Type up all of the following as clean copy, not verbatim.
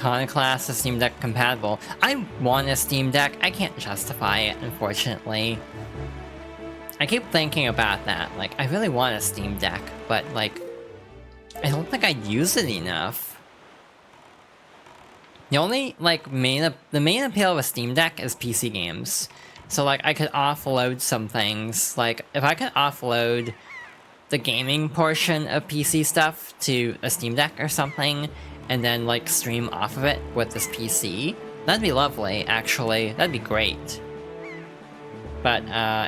Iconoclast is Steam Deck compatible. I want a Steam Deck. I can't justify it, unfortunately. I keep thinking about that. Like, I really want a Steam Deck, but, like, I don't think I'd use it enough. The only, like, the main appeal of a Steam Deck is PC games. So, like, I could offload some things. Like, if I could offload the gaming portion of PC stuff to a Steam Deck or something, and then, like, stream off of it with this PC, that'd be lovely, actually. That'd be great. But,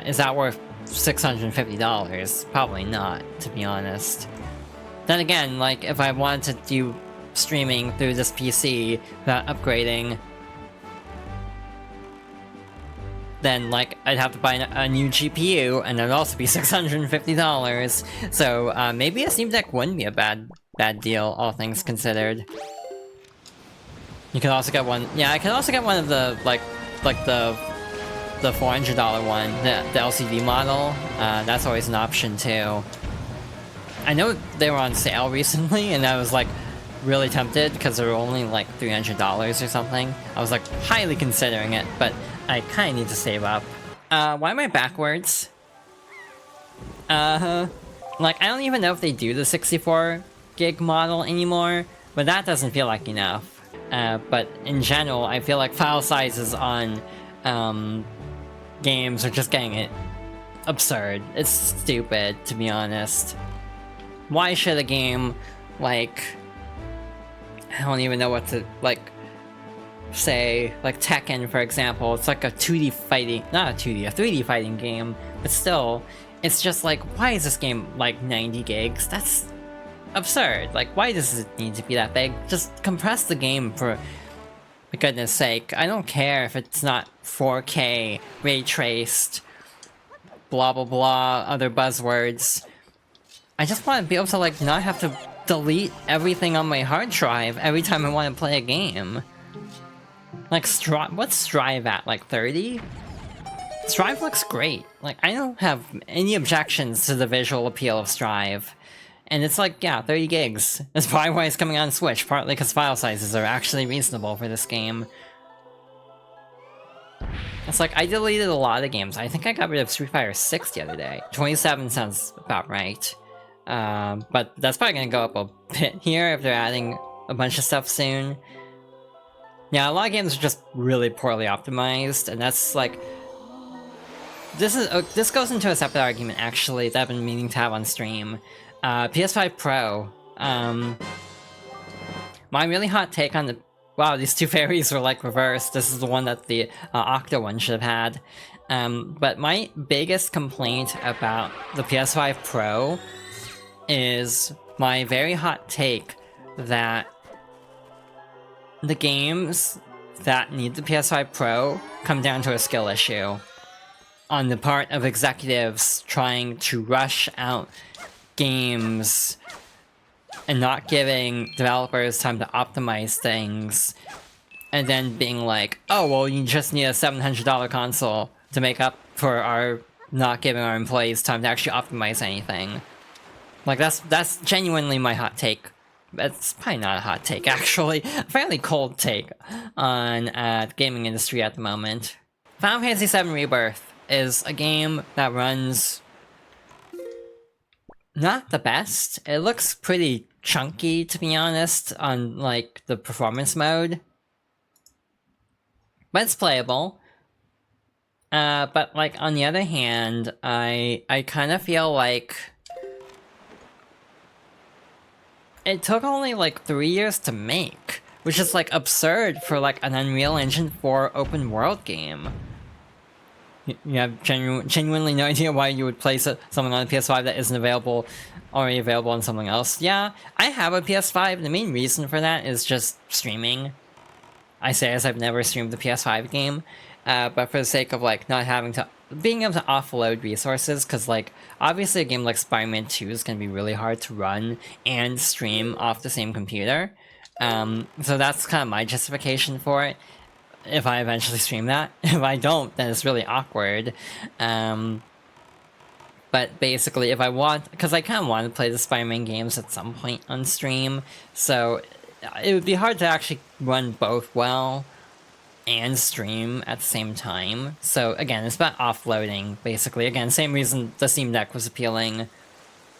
is that worth $650? Probably not, to be honest. Then again, like, if I wanted to do streaming through this PC without upgrading, then, like, I'd have to buy a new GPU, and that'd also be $650. So, maybe a Steam Deck wouldn't be a bad deal, all things considered. You could also get one. Yeah, I could also get one of the, like the $400 one, the LCD model. That's always an option, too. I know they were on sale recently, and I was, like, really tempted, because they were only, like, $300 or something. I was, like, highly considering it, but I kinda need to save up. Why am I backwards? Like, I don't even know if they do the 64 gig model anymore, but that doesn't feel like enough. But in general, I feel like file sizes on, games are just getting absurd. It's stupid, to be honest. Why should a game, like, I don't even know what to, like, say, like Tekken, for example, it's like a 2D fighting, not a 2D, a 3D fighting game, but still, it's just like, why is this game, like, 90 gigs? That's absurd. Like, why does it need to be that big? Just compress the game, for goodness sake. I don't care if it's not 4K, ray traced, blah blah blah, other buzzwords. I just want to be able to, like, not have to delete everything on my hard drive every time I want to play a game. Like, what's Strive at? Like, 30? Strive looks great. Like, I don't have any objections to the visual appeal of Strive. And it's like, yeah, 30 gigs. That's probably why it's coming on Switch, partly because file sizes are actually reasonable for this game. It's like, I deleted a lot of games. I think I got rid of Street Fighter 6 the other day. 27 sounds about right. But that's probably gonna go up a bit here if they're adding a bunch of stuff soon. Yeah, a lot of games are just really poorly optimized, and that's like... This goes into a separate argument, actually, that I've been meaning to have on stream. PS5 Pro. My really hot take on the... Wow, these two fairies were, like, reversed. This is the one that the Octa one should have had. But my biggest complaint about the PS5 Pro is my very hot take that the games that need the PS5 Pro come down to a skill issue on the part of executives trying to rush out games and not giving developers time to optimize things, and then being like, oh, well, you just need a $700 console to make up for our not giving our employees time to actually optimize anything. Like, that's genuinely my hot take. It's probably not a hot take, actually. A fairly cold take on the gaming industry at the moment. Final Fantasy VII Rebirth is a game that runs not the best. It looks pretty chunky, to be honest, on, like, the performance mode. But it's playable. But, like, on the other hand, I kind of feel like it took only, like, 3 years to make, which is, like, absurd for, like, an Unreal Engine 4 open world game. You have genuinely no idea why you would play something on a PS5 that isn't already available on something else. Yeah, I have a PS5, the main reason for that is just streaming. I say as I've never streamed the PS5 game, but for the sake of, like, not having to... being able to offload resources, because, like, obviously a game like Spider-Man 2 is going to be really hard to run and stream off the same computer. So that's kind of my justification for it, if I eventually stream that. If I don't, then it's really awkward. But basically, if I want... because I kind of want to play the Spider-Man games at some point on stream, so it would be hard to actually run both well and stream at the same time. So again, it's about offloading, basically. Again, same reason the Steam Deck was appealing.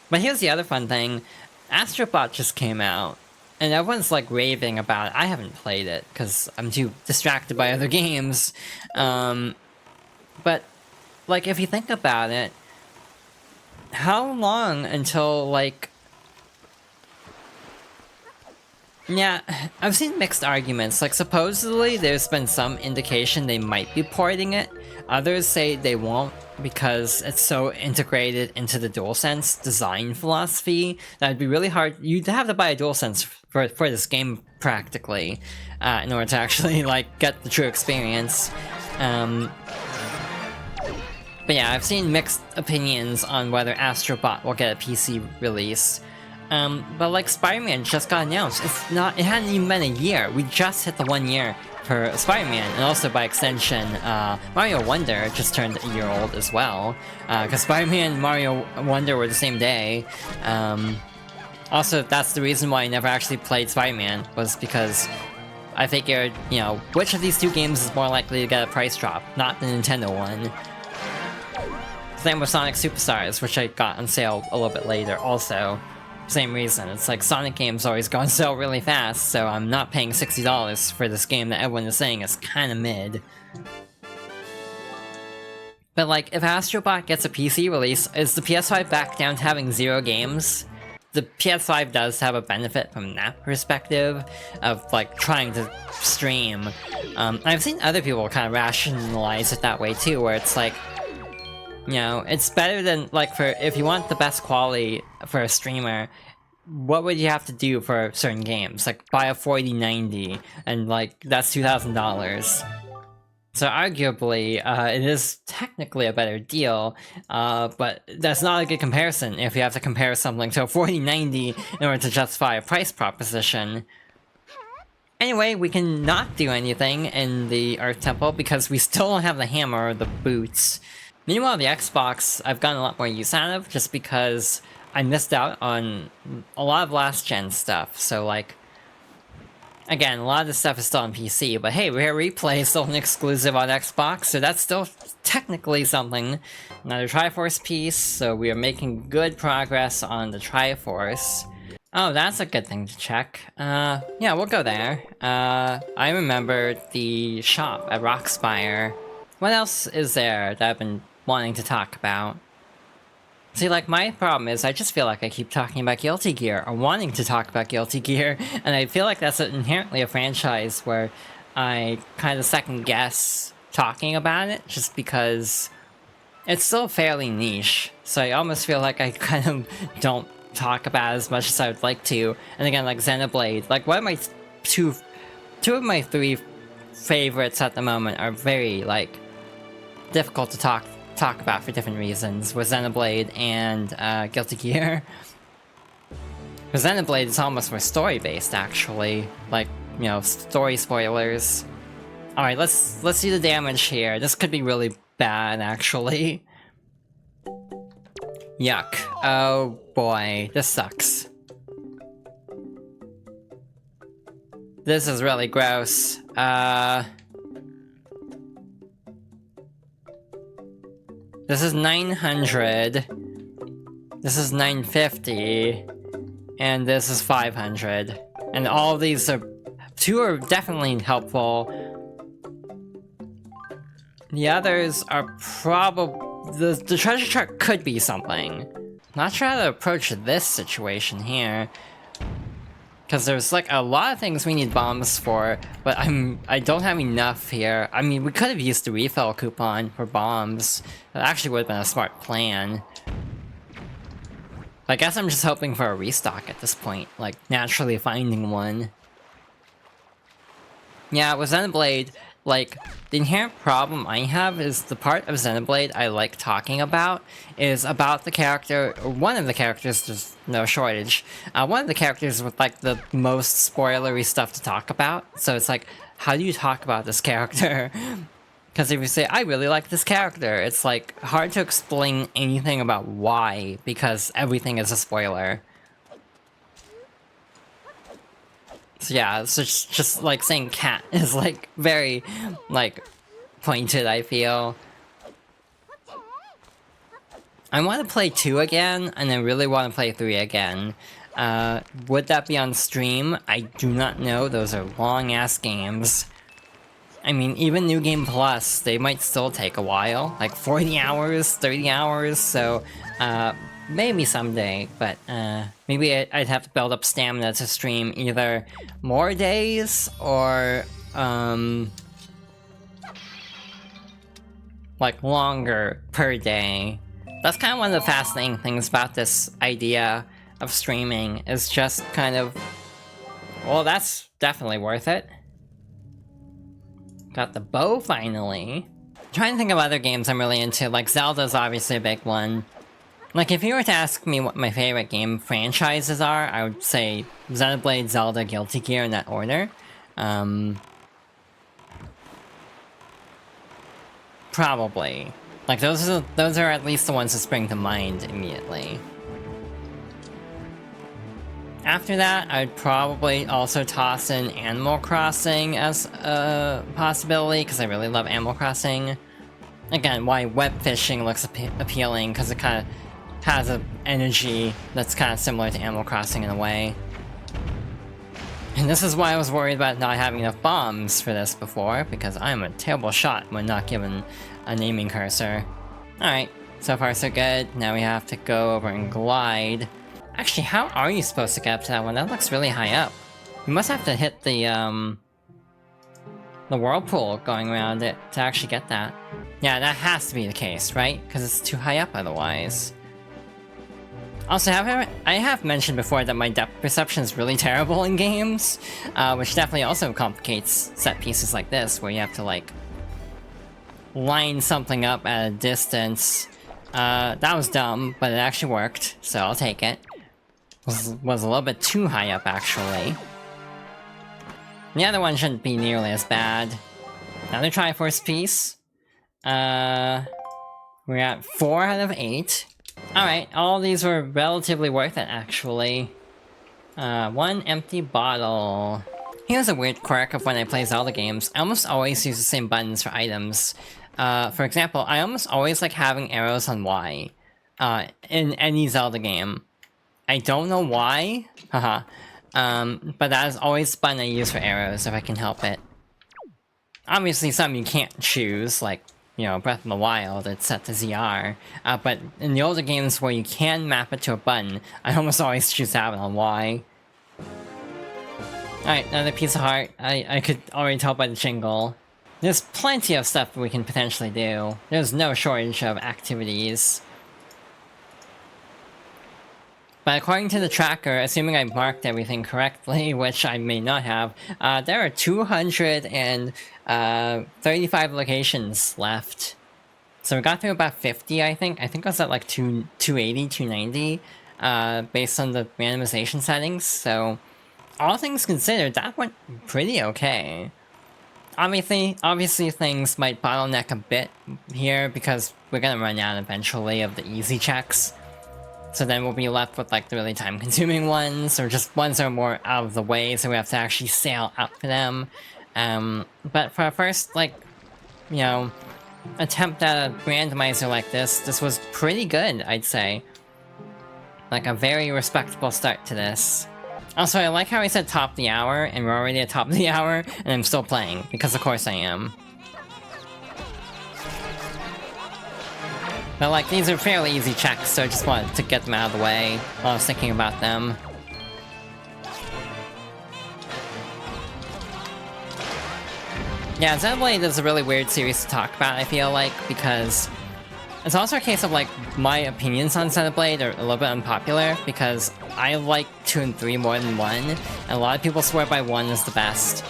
But here's the other fun thing. Astrobot just came out, and everyone's like raving about it. I haven't played it, because I'm too distracted by other games. But, like, if you think about it, how long until, like... Yeah, I've seen mixed arguments. Like, supposedly there's been some indication they might be porting it. Others say they won't because it's so integrated into the DualSense design philosophy that it'd be really hard. You'd have to buy a DualSense for this game, practically, in order to actually, like, get the true experience. But yeah, I've seen mixed opinions on whether Astrobot will get a PC release. But like Spider-Man just got announced. It hadn't even been a year. We just hit the 1 year for Spider-Man, and also by extension, Mario Wonder just turned a year old as well. Because Spider-Man and Mario Wonder were the same day. Also, that's the reason why I never actually played Spider-Man, was because I figured, you know, which of these two games is more likely to get a price drop, not the Nintendo one. Same with Sonic Superstars, which I got on sale a little bit later also. Same reason. It's like Sonic games always go on sale really fast, so I'm not paying $60 for this game that everyone is saying is kinda mid. But like, if Astrobot gets a PC release, is the PS5 back down to having 0 games? The PS5 does have a benefit from that perspective, of like, trying to stream. I've seen other people kind of rationalize it that way too, where it's like, you know, it's better than, like, if you want the best quality for a streamer, what would you have to do for certain games? Like, buy a 4090, and, like, that's $2,000. So arguably, it is technically a better deal, but that's not a good comparison if you have to compare something to a 4090 in order to justify a price proposition. Anyway, we can not do anything in the Earth Temple because we still don't have the hammer or the boots. Meanwhile, the Xbox, I've gotten a lot more use out of, just because I missed out on a lot of last-gen stuff. So, like, again, a lot of this stuff is still on PC, but hey, Rare Replay is still an exclusive on Xbox, so that's still technically something. Another Triforce piece, so we are making good progress on the Triforce. Oh, that's a good thing to check. Yeah, we'll go there. I remember the shop at Rockspire. What else is there that I've been wanting to talk about? See, like, my problem is I just feel like I keep talking about Guilty Gear, or wanting to talk about Guilty Gear, and I feel like that's inherently a franchise where I kind of second-guess talking about it, just because it's still fairly niche, so I almost feel like I kind of don't talk about it as much as I would like to. And again, like Xenoblade, like, one of my two of my 3 favorites at the moment are very, like, difficult to talk about for different reasons, with Xenoblade and Guilty Gear. For Xenoblade, it's almost more story-based, actually. Like, you know, story spoilers. Alright, let's see the damage here. This could be really bad, actually. Yuck. Oh boy, this sucks. This is really gross. This is 900, this is 950, and this is 500. And all of these are... 2 are definitely helpful. The others are probably... The treasure chart could be something. Not sure how to approach this situation here. Because there's, like, a lot of things we need bombs for, but I don't have enough here. I mean, we could have used the refill coupon for bombs. That actually would have been a smart plan. I guess I'm just hoping for a restock at this point, like, naturally finding one. Yeah, with Xenoblade, like, the inherent problem I have is the part of Xenoblade I like talking about is about the character, or one of the characters, there's no shortage, one of the characters with, like, the most spoilery stuff to talk about. So it's like, how do you talk about this character? Because if you say, I really like this character, it's, like, hard to explain anything about why, because everything is a spoiler. So yeah, so just like saying cat is like very like pointed, I feel. I want to play 2 again, and I really want to play 3 again. Would that be on stream? I do not know, those are long-ass games. I mean, even New Game Plus, they might still take a while, like 40 hours, 30 hours, so maybe someday, but maybe I'd have to build up stamina to stream either more days or like longer per day. That's kind of one of the fascinating things about this idea of streaming, is just kind of, well, that's definitely worth it. Got the bow finally. I'm trying to think of other games I'm really into, like Zelda's obviously a big one. Like if you were to ask me what my favorite game franchises are, I would say Xenoblade, Zelda, Guilty Gear in that order. Probably. Like those are at least the ones that spring to mind immediately. After that, I'd probably also toss in Animal Crossing as a possibility, because I really love Animal Crossing. Again, why web fishing looks appealing, because it kind of has an energy that's kind of similar to Animal Crossing in a way. And this is why I was worried about not having enough bombs for this before, because I'm a terrible shot when not given a naming cursor. Alright, so far so good. Now we have to go over and glide. Actually, how are you supposed to get up to that one? That looks really high up. You must have to hit the whirlpool going around it to actually get that. Yeah, that has to be the case, right? Because it's too high up otherwise. Also, I have mentioned before that my depth perception is really terrible in games, which definitely also complicates set pieces like this, where you have to, like, line something up at a distance. That was dumb, but it actually worked, so I'll take it. Was a little bit too high up, actually. The other one shouldn't be nearly as bad. Another Triforce piece. We're at 4 out of 8. Alright, all these were relatively worth it, actually. 1 empty bottle. Here's a weird quirk of when I play Zelda games. I almost always use the same buttons for items. For example, I almost always like having arrows on Y. In any Zelda game. I don't know why, haha, but that is always the button I use for arrows, if I can help it. Obviously some you can't choose, like, you know, Breath of the Wild, it's set to ZR, but in the older games where you can map it to a button, I almost always choose to have it on Y. Alright, another piece of heart. I could already tell by the jingle. There's plenty of stuff we can potentially do. There's no shortage of activities. But according to the tracker, assuming I marked everything correctly, which I may not have, there are 235 locations left. So we got through about 50, I think. I think I was at like 280, 290, based on the randomization settings. So, all things considered, that went pretty okay. Obviously things might bottleneck a bit here, because we're gonna run out eventually of the easy checks. So then we'll be left with like the really time-consuming ones, or just ones that are more out of the way, so we have to actually sail out for them. But for our first, like, you know, attempt at a randomizer like this was pretty good, I'd say. Like a very respectable start to this. Also, I like how I said top of the hour, and we're already at top of the hour, and I'm still playing, because of course I am. But like, these are fairly easy checks, so I just wanted to get them out of the way while I was thinking about them. Yeah, Xenoblade is a really weird series to talk about, I feel like, because it's also a case of like, my opinions on Xenoblade are a little bit unpopular, because I like 2 and 3 more than 1, and a lot of people swear by 1 is the best.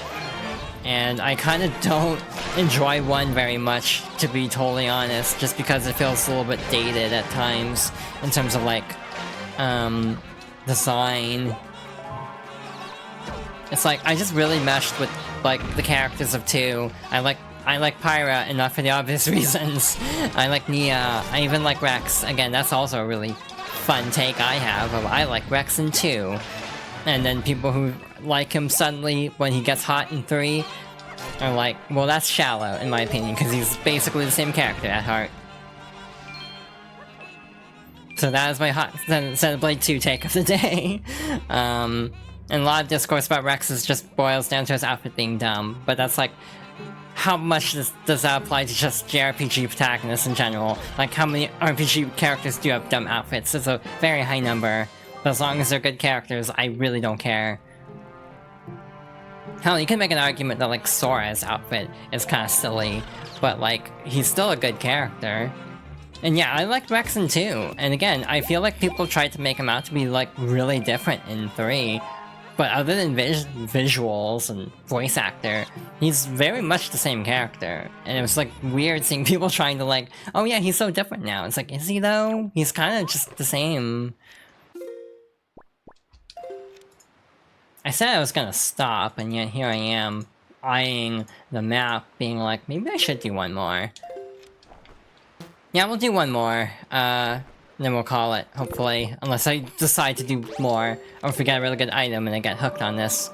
And I kind of don't enjoy 1 very much, to be totally honest, just because it feels a little bit dated at times, in terms of like, design. It's like, I just really meshed with, like, the characters of 2. I like Pyra, and not for the obvious reasons. I like Nia, I even like Rex. Again, that's also a really fun take I have, of I like Rex in 2. And then people who like him suddenly when he gets hot in 3 are like, well, that's shallow in my opinion, because he's basically the same character at heart. So that is my hot Xenoblade 2 take of the day. And a lot of discourse about Rex's just boils down to his outfit being dumb, but that's like, how much does that apply to just JRPG protagonists in general? Like, how many RPG characters do have dumb outfits? It's a very high number, but as long as they're good characters, I really don't care. Hell, you can make an argument that, like, Sora's outfit is kind of silly, but, like, he's still a good character. And yeah, I like Rexen too, and again, I feel like people tried to make him out to be, like, really different in 3, but other than visuals and voice actor, he's very much the same character. And it was, like, weird seeing people trying to, like, oh yeah, he's so different now. It's like, is he though? He's kind of just the same. I said I was gonna stop, and yet here I am, eyeing the map, being like, maybe I should do one more. Yeah, we'll do one more, then we'll call it, hopefully. Unless I decide to do more, or if we get a really good item and I get hooked on this.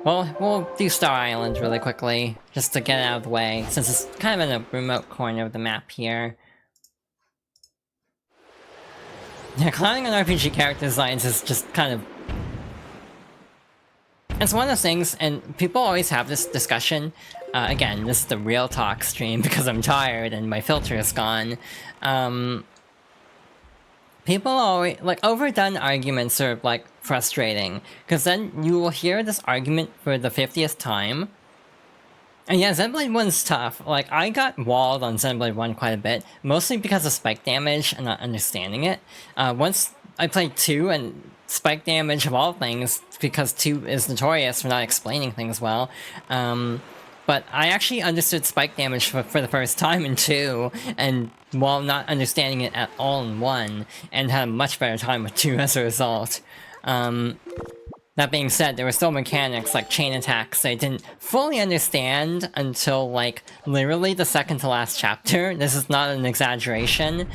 Well, we'll do Star Island really quickly, just to get it out of the way, since it's kind of in a remote corner of the map here. Yeah, clowning on RPG character designs is just kind of... It's one of those things, and people always have this discussion. Again, this is the real talk stream because I'm tired and my filter is gone. People always, like, overdone arguments are, like, frustrating. Because then you will hear this argument for the 50th time. And yeah, Xenoblade 1's tough. Like, I got walled on Xenoblade 1 quite a bit, mostly because of spike damage and not understanding it. Once I played 2 and spike damage of all things, because 2 is notorious for not explaining things well. But I actually understood spike damage for the first time in 2, and while not understanding it at all in 1, and had a much better time with 2 as a result. That being said, there were still mechanics like chain attacks I didn't fully understand until, like, literally the second to last chapter. This is not an exaggeration.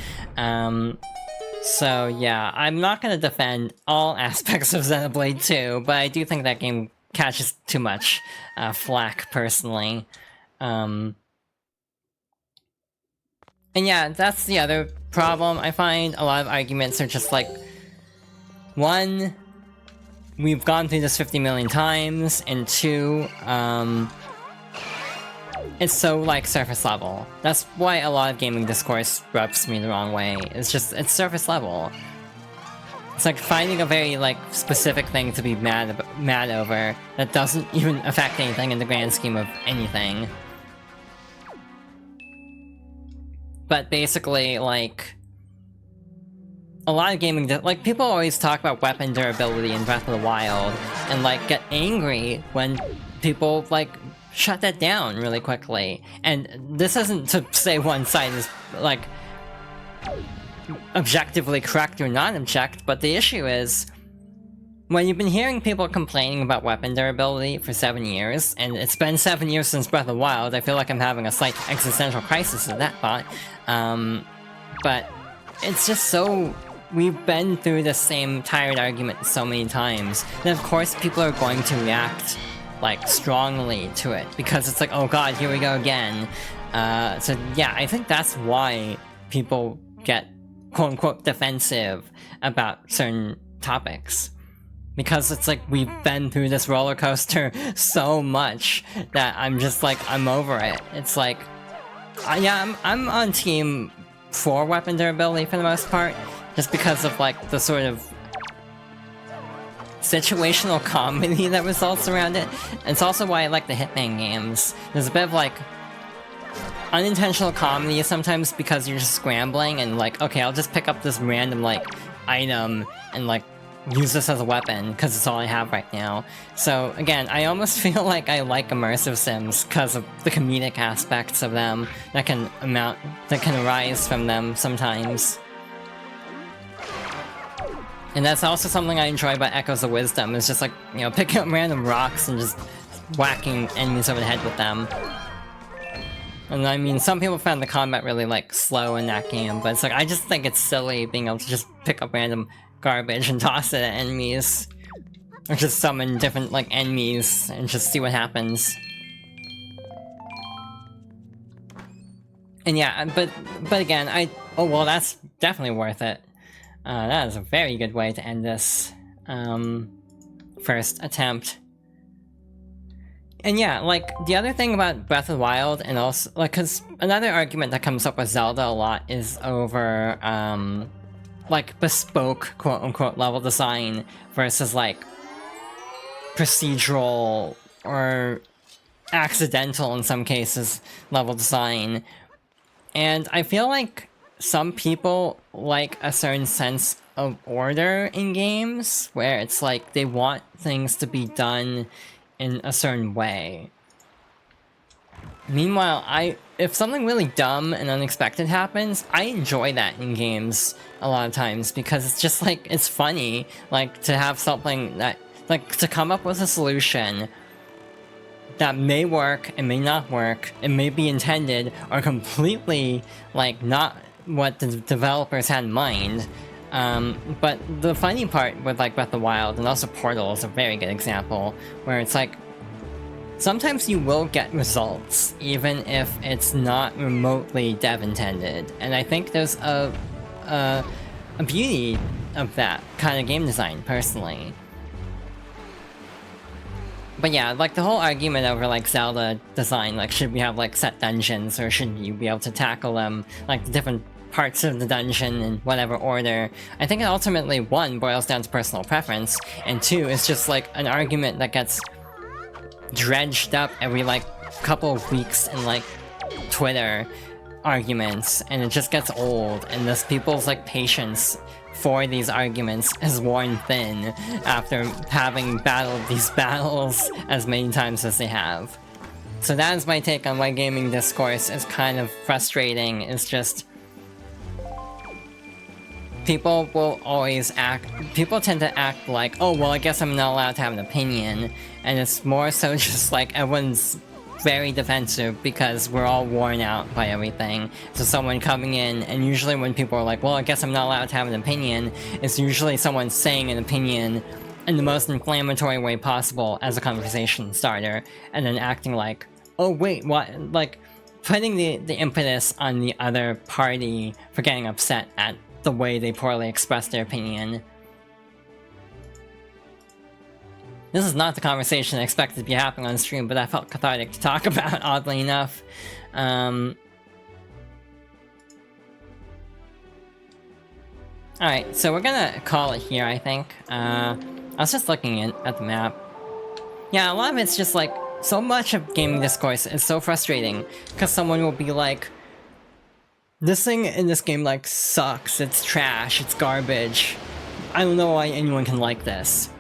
So yeah, I'm not gonna defend all aspects of Xenoblade 2, but I do think that game catches too much flack, personally. And yeah, that's the other problem. I find a lot of arguments are just like, one, we've gone through this 50 million times, and 2, it's so, like, surface level. That's why a lot of gaming discourse rubs me the wrong way. It's just, it's surface level. It's like finding a very, like, specific thing to be mad over that doesn't even affect anything in the grand scheme of anything. But basically, like, a lot of gaming, like, people always talk about weapon durability in Breath of the Wild, and, like, get angry when people, like, shut that down really quickly. And this isn't to say one side is, like, objectively correct or non-object, but the issue is, when you've been hearing people complaining about weapon durability for 7 years, and it's been 7 years since Breath of the Wild, I feel like I'm having a slight existential crisis at that thought, but it's just so... We've been through the same tired argument so many times, then of course people are going to react, like, strongly to it, because it's like, oh god, here we go again. So yeah, I think that's why people get quote-unquote defensive about certain topics. Because it's like, we've been through this roller coaster so much that I'm just like, I'm over it. It's like, yeah, I'm on team for weapon durability for the most part, just because of, like, the sort of situational comedy that results around it. And it's also why I like the Hitman games. There's a bit of, like, unintentional comedy sometimes because you're just scrambling and, like, okay, I'll just pick up this random, like, item and, like, use this as a weapon because it's all I have right now. So again, I almost feel like I like immersive sims because of the comedic aspects of them that can arise from them sometimes. And that's also something I enjoy about Echoes of Wisdom, is just, like, you know, picking up random rocks and just whacking enemies over the head with them. And I mean, some people found the combat really, like, slow in that game, but it's like, I just think it's silly being able to just pick up random garbage and toss it at enemies. Or just summon different, like, enemies and just see what happens. And yeah, but again, oh well, that's definitely worth it. That is a very good way to end this first attempt. And yeah, like, the other thing about Breath of the Wild, and also, like, cause another argument that comes up with Zelda a lot is over, like, bespoke, quote-unquote, level design versus, like, procedural or accidental, in some cases, level design. And I feel like some people like a certain sense of order in games, where it's like they want things to be done in a certain way. Meanwhile, if something really dumb and unexpected happens, I enjoy that in games a lot of times, because it's just like, it's funny, like, to have something that, like, to come up with a solution that may work, it may not work, it may be intended, or completely, like, not what the developers had in mind. But the funny part with, like, Breath of the Wild, and also Portal is a very good example, where it's like, sometimes you will get results, even if it's not remotely dev-intended, and I think there's a beauty of that kind of game design, personally. But yeah, like, the whole argument over, like, Zelda design, like, should we have, like, set dungeons, or should you be able to tackle them, like, the different parts of the dungeon in whatever order, I think it ultimately, one, boils down to personal preference, and two, is just, like, an argument that gets dredged up every, like, couple of weeks in, like, Twitter arguments, and it just gets old, and this people's, like, patience for these arguments is worn thin after having battled these battles as many times as they have. So that is my take on why gaming discourse is kind of frustrating. It's just, people will always people tend to act like, oh well, I guess I'm not allowed to have an opinion, and it's more so just like everyone's very defensive because we're all worn out by everything. So someone coming in, and usually when people are like, well, I guess I'm not allowed to have an opinion, it's usually someone saying an opinion in the most inflammatory way possible as a conversation starter, and then acting like, oh wait, what? Like, putting the impetus on the other party for getting upset at the way they poorly express their opinion. This is not the conversation I expected to be happening on stream, but I felt cathartic to talk about, oddly enough. Alright, so we're gonna call it here, I think. I was just looking at the map. Yeah, a lot of it's just like, so much of gaming discourse is so frustrating, because someone will be like, this thing in this game, like, sucks, it's trash, it's garbage. I don't know why anyone can like this.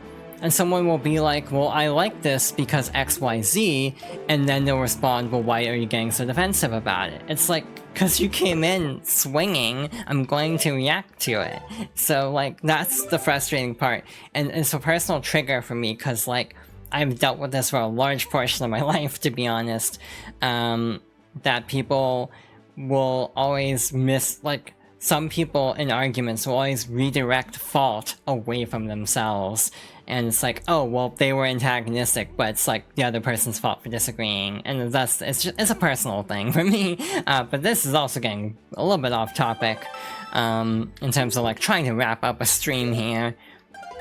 And someone will be like, well, I like this because XYZ, and then they'll respond, well, why are you getting so defensive about it? It's like, because you came in swinging, I'm going to react to it. So, like, that's the frustrating part. And it's a personal trigger for me, because, like, I've dealt with this for a large portion of my life, to be honest, that people will always like, some people in arguments will always redirect fault away from themselves. And it's like, oh, well, they were antagonistic, but it's like the other person's fault for disagreeing. And thus, it's a personal thing for me. But this is also getting a little bit off topic, in terms of, like, trying to wrap up a stream here.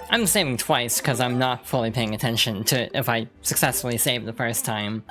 I'm saving twice because I'm not fully paying attention to if I successfully saved the first time.